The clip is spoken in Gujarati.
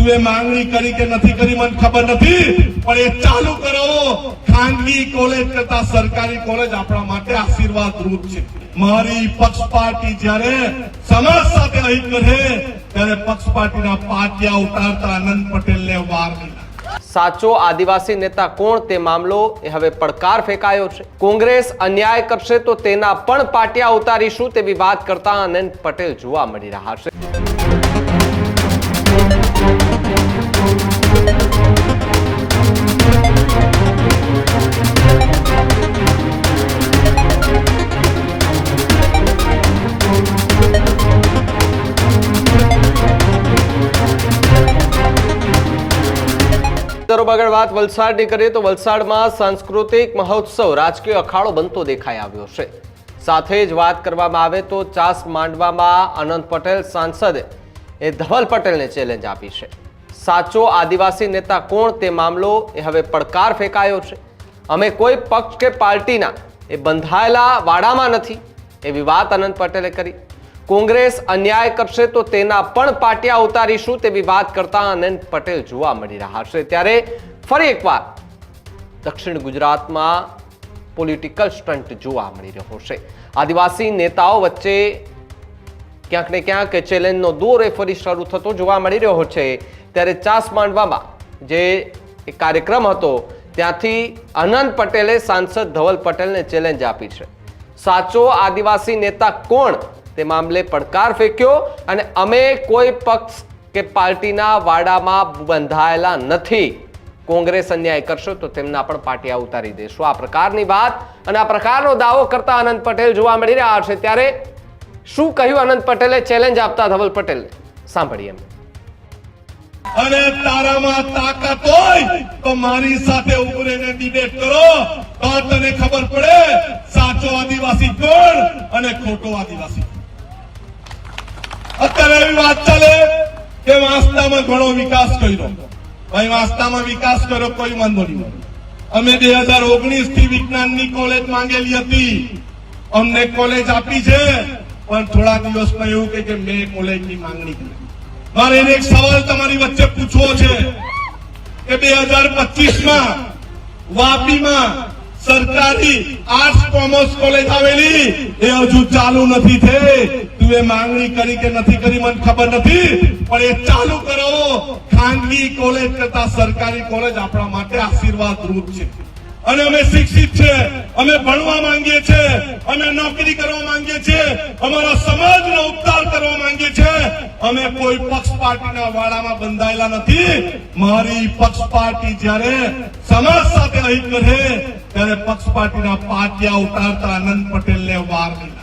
તું એ માંગણી કરી કે નથી કરી મને ખબર નથી, પણ એ ચાલુ કરો. ખાનગી કોલેજ કરતા સરકારી કોલેજ આપણા માટે આશીર્વાદ રૂપ છે. મારી પક્ષ પાર્ટી જ્યારે સમાજ સાથે અહિત કરે ત્યારે પક્ષ પાર્ટીના પાટિયા ઉતારતા આનંદ પટેલને વાર લીધા. સાચો આદિવાસી નેતા કોણ તે મામલો એ હવે પડકાર ફેંકાયો છે. કોંગ્રેસ અન્યાય કરશે તો તેના પણ પાટિયા ઉતારીશું તેવી વાત કરતા આનંદ પટેલ જોવા મળી રહ્યા છે. આગળ વાત વલસાડની કરીએ તો વલસાડમાં સાંસ્કૃતિક મહોત્સવ રાજકીય અખાડો બનતો દેખાઈ આવ્યો છે. સાથે જ વાત કરવામાં આવે તો ચાસ માંડવામાં આનંદ પટેલ સાંસદે એ ધવલ પટેલને ચેલેન્જ આપી છે. સાચો આદિવાસી નેતા કોણ તે મામલો એ હવે પડકાર ફેંકાયો છે. અમે કોઈ પક્ષ કે પાર્ટીના એ બંધાયેલા વાડામાં નથી એવી વાત આનંદ પટેલે કરી. કોંગ્રેસ અન્યાય કરશે તો તેના પણ પાટિયા ઉતારીશું તેવી વાત કરતા આનંદ પટેલ જોવા મળી રહ્યા છે. ત્યારે ફરી એકવાર દક્ષિણ ગુજરાતમાં પોલિટિકલ સ્ટન્ટ જોવા મળી રહ્યો છે. આદિવાસી નેતાઓ વચ્ચે ક્યાંક ને ક્યાંક ચેલેન્જનો દોર એ ફરી શરૂ થતો જોવા મળી રહ્યો છે. ત્યારે ચાસ માંડવામાં જે કાર્યક્રમ હતો ત્યાંથી આનંદ પટેલે સાંસદ ધવલ પટેલને ચેલેન્જ આપી છે. સાચો આદિવાસી નેતા કોણ તે મામલે પડકાર ફેંક્યો અને અમે કોઈ પક્ષ કે પાર્ટીના વાડામાં બંધાયેલા નથી. કોંગ્રેસ અન્યાય કરશો તો તેમના પણ પાટિયા ઉતારી દેશું. આ પ્રકારની વાત અને આ પ્રકારનો દાવો કરતા આનંદ પટેલ જોવા મળી રહ્યા છે. ત્યારે શું કહ્યું આનંદ પટેલે ચેલેન્જ આપતા ધવલ પટેલને, સાંભળીએ. અને તારામાં તાકાત હોય તો મારી સાથે ઉભો રહીને ડિબેટ કરો તો તને ખબર પડે સાચો આદિવાસી કોણ અને ખોટો આદિવાસી. અત્યારે એવી વાત ચાલે કે વાંસદામાં ઘણો વિકાસ કર્યો. ભાઈ વાંસદામાં વિકાસ કર્યો કોઈ વાંધો નહીં. અમે 2019 થી વિજ્ઞાનની કોલેજ માંગેલી હતી, અમને કોલેજ આપી છે, પણ થોડા દિવસમાં એવું કે મેં કોલેજની માંગણી કરી. મારે એક સવાલ તમારી વચ્ચે પૂછવો છે કે 2025માં વાપીમાં સરકારી આર્ટ્સ કોમર્સ કોલેજ આવેલી એ હજુ ચાલુ નથી થઈ. તું એ માંગણી કરી કે નથી કરી મને ખબર નથી, પણ એ ચાલુ કરો. ખાનગી કોલેજ કરતા સરકારી કોલેજ આપણા માટે આશીર્વાદ રૂપ છે. અને અમે શિક્ષિત છે, અમે ભણવા માંગીએ છીએ, અમે નોકરી કરવા માંગીએ છીએ, અમારા સમાજનો ઉદ્ધાર કરવા માંગીએ છીએ. અમે કોઈ પક્ષ પાર્ટીના વાડામાં બંધાયેલા નથી. મારી પક્ષ પાર્ટી જ્યારે સમાજ સાથે અહિત કરે ત્યારે પક્ષ પાર્ટીના પાટિયા ઉતારતા આનંદ પટેલને વાર લીધા.